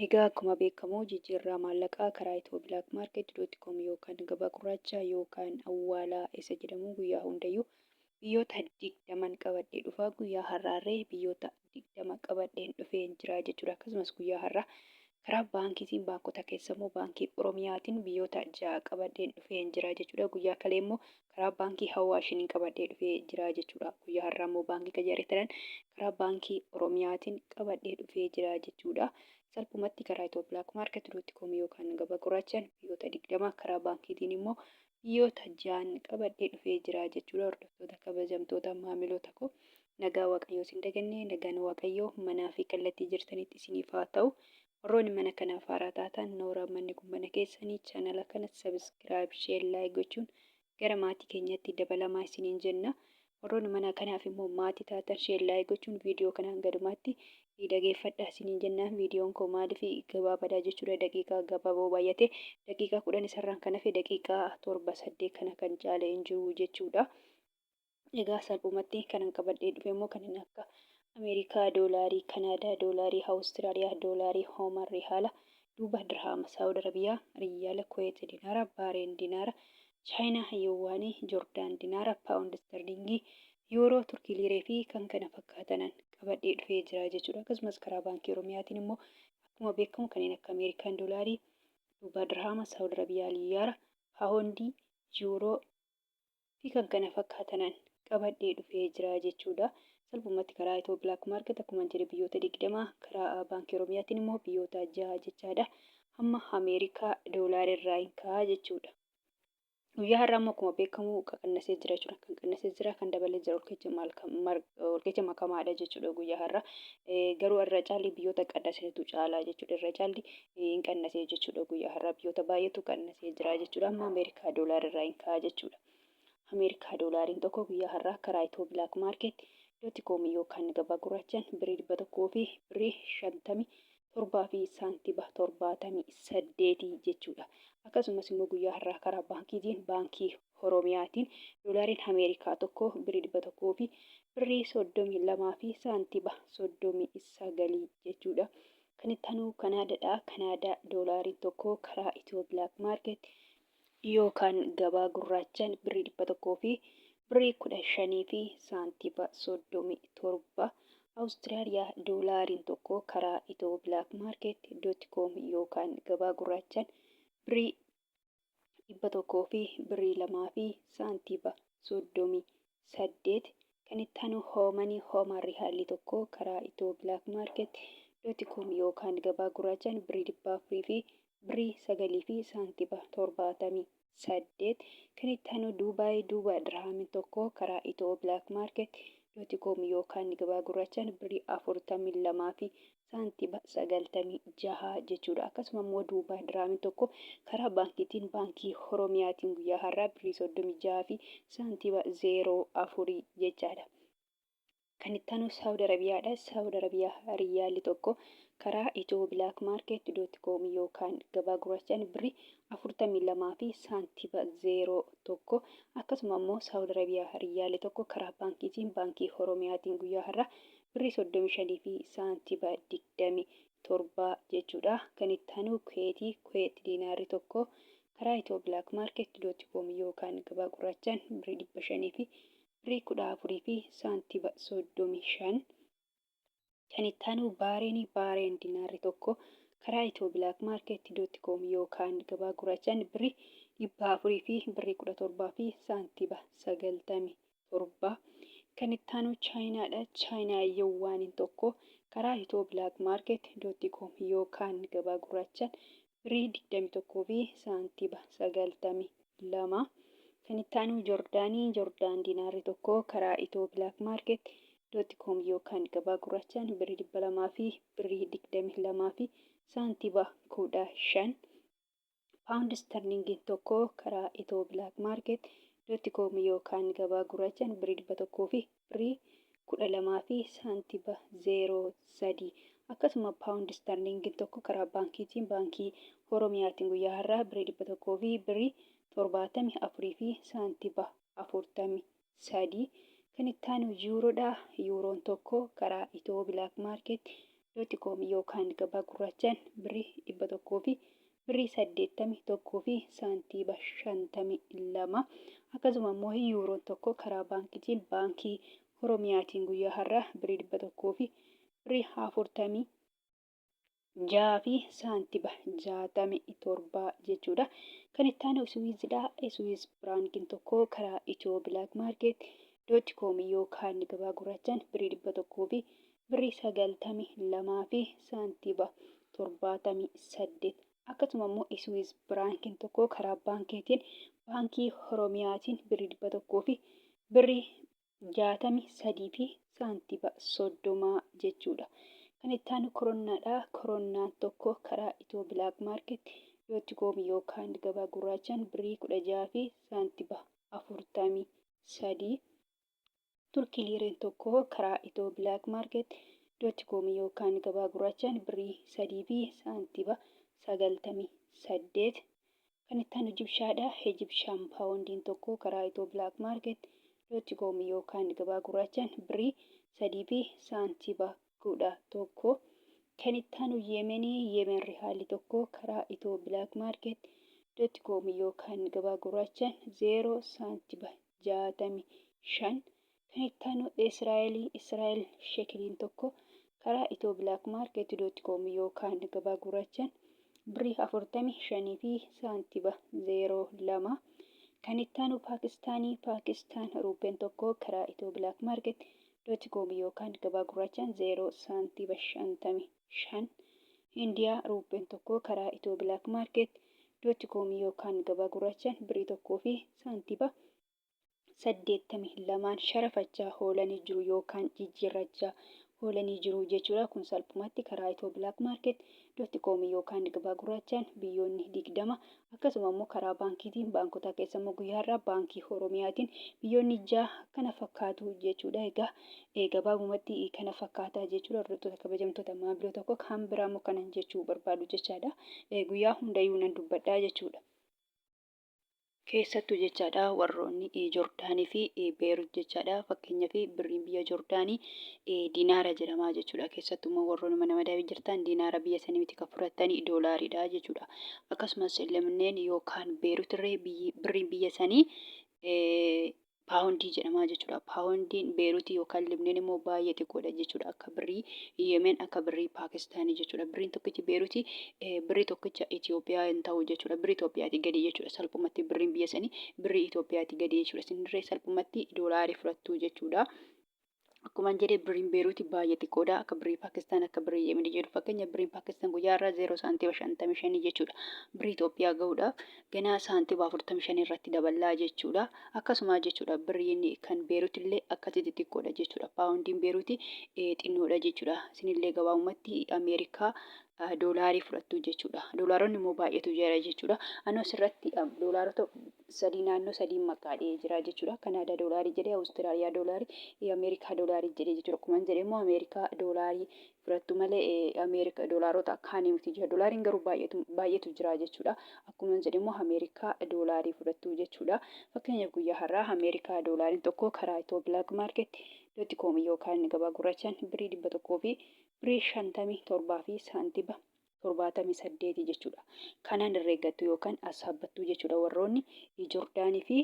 Egaa akkuma beekamu jijjiirraa maallaqaa karaa itoophilaakmaarket.com yookaan gabaa gurraachaa yookaan awwaalaa isa jedhamu guyyaa hundayyuu biyyoota 20 qabadhee dhufaa. Guyyaa har'aarree biyyoota 20 qabadheen dhufeen jira jechuudha. Akkasumas guyyaa har'aa karaa baankiitiin baankota keessa immoo baankii Oromiyaatiin biyyoota 6 qabadheen dhufeen jira jechuudha. Guyyaa kalee immoo karaa baankii Hawaashiniin qabadhee dhufee jira jechuudha. Guyyaa har'aa immoo baankii Qajaaretanan karaa baankii Oromiyaatiin qabadhee dhufee jira jechuudha. Salphumatti karaa itoophilaakmaarket.com yookaan gabaa gurraachaan biyyoota 20 karaa baankiitiin immoo biyyoota 6 qabadhee dhufee jira jechuudha. Hordoftoota kabajamtoota maamiloota koo nagaa waaqayyoo isin dagannee nagaan waaqayyoo manaa fi kallattii jirtanitti isiniif haa ta'u. Warroonni mana kanaaf haaraa taatan nooraa manni kun mana keessanii chaanala kana sabiskiraayib sheer laayik gochuun gara maatii keenyatti dabalamaa isiniin jenna. Warroonni mana kanaaf immoo maatii taatan sheer laayik gochuun viidiyoo kanaan gadumaatti dhageeffadhaa isiniin jennaan. Viidiyoon koo maaliif gabaabaadha jechuudha. Daqiiqaa gabaaboo baay'ate daqiiqaa 10 isarraan kan hafe daqiiqaa 7-8 kana kan caale hin jiru jechuudha. Egaa salphumatti kanan qabadhee dhufe immoo kanneen akka Ameerikaa doolaarii, Kanaadaa doolaarii, Awustiraaliyaa doolaarii, Hooman rihaala, Duuba dirhaama, Saawud Arabiyaa riyaala, Kuweet dinaara, Baareen dinaara, Chaayinaa yuwaanii, Joordaan dinaara, Paawundi sterlingii, Yuuroo, Turkii liiree fi kan kana fakkaatanan qabadhee dhufee jira jechuudha. Akkasumas karaa baankii Oromiyaatiin immoo akkuma beekamu kanneen akka Ameerikaan doolaarii, Duuba dirhaama, Saawud Arabiyaa riyaala, Paawundii, Yuuroo fi kan kana fakkaatanan qabadhee dhufee jira jechuudha. Salphumatti karaa itoophilaakmaarket akkuma jedhe biyyoota 20 karaa baankii Oromiyaatiin immoo biyyoota 6 jechaadha. Hamma Ameerikaa doolaarii irraa hin ka'a jechuudha. Guyyaa har'aa immoo akkuma beekamu qannasee jira jechuudha. Kan qannasee jira kan dabalee jira olkeecha makamaadha jechuudha guyyaa har'aa. Garuu irra caalli biyyoota qannaseetu caalaa jechuudha. Irra caalli hin qannasee jechuudha guyyaa har'aa biyyoota baay'eetu qannasee jira jechuudha. Amma Ameerikaa doolaarii irraa hin ka'a jechuudha. Ameerikaa doolaariin tokko guyyaa har'aa karaa itoophilaakmaarket.com yookaan gabaa gurraachaan birrii 100 fi birrii 57 fi saantiba 78 jechuudha. Akkasumas immoo guyyaa har'aa karaa baankiitiin baankii Oromiyaatiin doolaariin Ameerikaa tokko birrii 100 fi birrii 32 fi saantiba 39 jechuudha. Kan itti aanu Kanaadaadha. Kanaadaa doolaariin tokko karaa itoophilaakmaarket yookaan gabaa gurraachaan birrii 100 fi birrii 15 fi saantiba 37. Awustiraaliyaa doolaariin tokko karaa itoophilaakmaarket.com yookaan gabaa gurraachaan birrii 100 fi birrii 2 fi saantiba 38. Kan itti aanu Hooman rihaalli tokko karaa itoophilaakmaarket.com yookaan gabaa gurraachaan birrii 400 fi birrii 9 fi saantiba 78. Kan itti aanu Duuba dirhaamiin tokko karaa itoophilaakmaarket.com yookaan gabaa gurraachaan birrii 42 fi saantiba 96 jechuudha. Akkasuma immoo Duuba dirhaamiin tokko karaa baankiitiin baankii Oromiyaatiin guyyaa har'aa birrii 36 fi saantiba 04 jechaadha. Kan itti aanu Saawud Arabiyaadha. Saawud Arabiyaa riyaalli tokko karaa itoophilaakmaarket.com yookaan gabaa gurraachaan birrii 42 fi saantiba 01. Akkasuma immoo Saawud Arabiyaa riyaalli tokko karaa baankiitiin baankii Oromiyaatiin guyyaa har'aa birrii 35 fi saantiba 27 jechuudha. Kan itti aanu Kuweet diinaarri tokko karaa itoophilaakmaarket.com yookaan gabaa gurraachaan birrii 500 fi birrii 14 fi saantiba 35. Kan itti aanu Baareen diinaarri tokko karaa itoophilaakmaarket.com yookaan gabaa gurraachaan birrii 400 fi birrii 17 fi saantiba 97. Kan itti aanu Chaayinaadha. Chaayinaa yuwaaniin tokko karaa itoophilaakmaarket.com yookaan gabaa gurraachaan birrii 21 fi saantiba 92. Kan itti aanu Joordaan diinaarri tokko karaa itoophilaakmaarket.com yookaan gabaa gurraachaan birrii 200 fi birrii 22 fi saantiba 15. Paawundi sterlingiin tokko karaa itoophilaakmaarket.com yookaan gabaa gurraachaan birrii 100 fi birrii 12 fi saantiba 03. Akkasuma paawundi sterlingiin tokko karaa baankiitiin baankii Oromiyaatiin guyyaa har'aa birrii 100 fi birrii 74 fi saantiba 43. Kan itti aanu Yuuroodha. Yuuroon tokko karaa itoophilaakmaarket .com yookaan gabaa gurraachaan birrii 100 fi birrii 81 fi saantiima 52 akkasuma immoo yuuroon tokko karaa baankiitiin baankii Oromiyaatiin guyyaa har'aa birrii 100 fi birrii 46 fi saantiima 67 jechuudha. Kan itti aanu Swiizidha. Swiiz biraankiin tokko karaa Itiyoo Bilaak Maarkeet.com yookaan gabaa gurraachaan birrii 100 fi birrii 92 fi saantiima 78 akkasuma immoo Swiiz biraankiin tokko karaa baankiitiin baankii Oromiyaatiin birrii 100 fi birrii 63 fi saantiima 30 jechuudha. Kan itti aanu Koronaadha. Koronaan tokko karaa Itiyoo Bilaak Maarkeet.com yookaan gabaa gurraachaan birrii 16 fi saantiima 43 Turkii liireen tokko karaa Itiyoo Bilaak Maarkeet.com yookaan gabaa gurraachaan birrii 3 fi saantiima 98 kan itti aanu Jibshaadha. Jibshaan paawundiin tokko karaa Itiyoo Bilaak Maarkeet.com yookaan gabaa gurraachaan birrii 3 fi saantiima 11 kan itti aanu Yemenii. Yemen rihaalli tokko karaa Itiyoo Bilaak Maarkeet.com yookaan gabaa gurraachaan 0 saantiima 65 kan itti aanu Israa'el sheekiliin tokko karaa Itiyoo Bilaak Maarkeet.com yookaan gabaa gurraachaan birrii 45 fi saantiima 02 kan itti aanu Paakistaan ruupeen tokko karaa Itiyoo Bilaak Maarkeet.com yookaan gabaa gurraachaan 0 saantiima 55 Indiyaa ruupeen tokko karaa Itiyoo Bilaak Maarkeet.com yookaan gabaa gurraachaan birrii 1 fi saantiima 82 sharafachaa oolanii jiru yookaan jijjiirrachaa oolanii jiru jechuudha. Kun salphumatti karaa Itiyoo Bilaak Maarkeet.com yookaan gabaa gurraachaan biyyoonni 20 akkasuma immoo karaa baankiitiin baankota keessa immoo guyyaa har'aa baankii Oromiyaatiin biyyoonni 6 kana fakkaatu jechuudha. Egaa gabaabumatti kana fakkaataa jechuudha. Hordoftoota kabajamtoota maamiltoota tokko kan biraa immoo kanan jechuu barbaadu jechaadha. Guyyaa hundayyuu nan dubbadhaa jechuudha. Keessattuu jechaadha warroonni Joordaanii fi Beerut jechaadha. Fakkeenyaaf birriin biyya Joordaanii diinaara jedhama jechuudha. Keessattuu immoo warroonni mana madabii jirtan diinaara biyya sanii miti kan fudhatanii doolaariidha jechuudha. Akkasumas lamneen yookaan Beerut irree birriin biyya sanii paawundii jedhama jechuudha. Paawundiin Beerutii yookaan lamneen immoo baay'ee xiqqoodha jechuudha. Akka birrii Yemen akka birrii Paakistaanii jechuudha. Birriin tokkichi Beerutii birrii tokkicha Itoophiyaa hin ta'u jechuudha. Birrii Itoophiyaati gadi jechuudha. Salphumatti birriin biyya sanii birrii Itoophiyaati gadi jechuudha. Isinirree salphumatti doolaarii fudhattu jechuudha. Akkuma jedhee birriin Beerutii baay'ee xiqqoodha. Akka birrii Paakistaan akka birrii Yemen jedhu fakkeenya birriin Paakistaan guyyaa irraa 0 saantiima 55 jechuudha. Birrii Itoophiyaa gahuudhaaf ganaa saantiima 45 irratti daballaa jechuudha. Akkasuma jechuudha birriin kan Beerutii illee akkasitti xiqqoodha jechuudha. Paawundiin Beerutii xinnoodha jechuudha. Isinillee gabaabumatti Ameerikaa doolaarii fudhattu jechuudha. Doolaaronni immoo baay'eetu jira jechuudha. Anoo asirratti doolaarota naannoo sadii maqaadhee jira jechuudha. Kanaadaa doolaarii jedhee, Awustiraaliyaa doolaarii, Ameerikaa doolaarii jedhee jechuudha. Akkuma jedhee immoo Ameerikaa doolaarii fudhattu malee Ameerikaa doolaarota kaanii miti jira. Doolaariin garuu baay'eetu jira jechuudha. Akkuma jedhee immoo Ameerikaa doolaarii fudhattu jechuudha. Fakkeenyaaf guyyaa har'aa Ameerikaa doolaariin tokko karaa Itiyoo Bilaak Maarkeet.com yookaan gabaa gurraachaan birrii 100 fi birrii 57 fi saantiima 78 jechuudha. Kanaan herreeggattu yookaan saabbattu jechuudha. Warroonni Joordaanii fi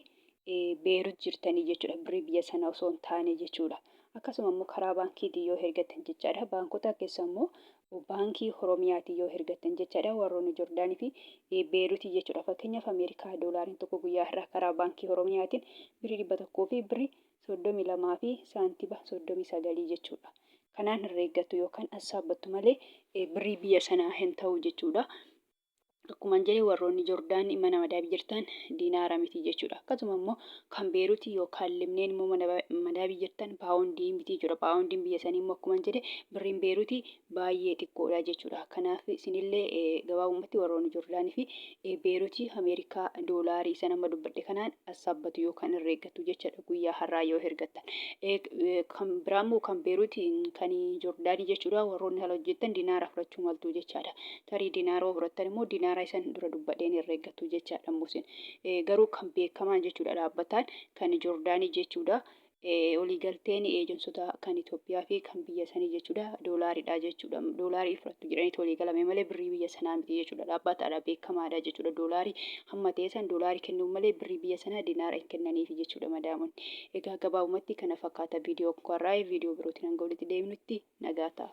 Beerut jirtanii jechuudha. Birrii biyya sana osoo hin taane jechuudha. Akkasuma immoo karaa baankiitiin yoo hergattan jechaadha. Baankota keessa immoo baankii Oromiyaatiin yoo hergattan jechaadha. Warroonni Joordaanii fi Beerutii jechuudha. Fakkeenyaaf Ameerikaa doolaariin tokko guyyaa har'aa karaa baankii Oromiyaatiin birrii 100 fi birrii 32 fi saantiima 39 jechuudha. Kanaan herreeggattu yookaan saabbattu malee birrii biyya sanaa hin ta'u jechuudha. Akkuma jedhee warroonni Joordaanii mana madabii jirtan diinaara miti jechuudha. Akkasuma immoo kan Beerutii yookaan lamneen immoo madabii jirtan paawundii miti jechuudha. Paawundiin biyya sanii immoo akkuma jedhee birriin Beerutii baay'ee xiqqoodha jechuudha. Kanaaf isinillee gabaabumatti warroonni Joordaanii fi Beerutii Ameerikaa doolaarii sana amma dubbadhe kanaan saabbatu yookaan herreeggattu jechuudha. Guyyaa har'aa yoo hergattan. Kan biraa immoo kan Beerutii kan Joordaanii jechuudha. Warroonni haala hojjettan diinaara fudhachuu maltu jechaadha. Tarii diinaara fudhattan immoo diinaara isan dura dubbadheen herreeggattu jechaadha musin. Garuu kan beekamaan jechuudha dhaabbataan kan Joordaanii jechuudha. waliigalteen eejansota kan Itoophiyaa fi kan biyya sanii jechuudha. Doolaariidha jechuudha. Doolaarii fudhattu jedhanii walii galame malee birrii biyya sanaa miti jechuudha. Dhaabbataadha beekamaadha jechuudha. Doolaarii hamma ta'e san doolaarii kennuun malee birrii biyya sanaa dinaara hin kennaniif jechuudha madaamonni. Egaa gabaabumatti kana fakkaata viidiyoo koo irraa viidiyoo birootiin hanga walitti deebinutti nagaa ta'a.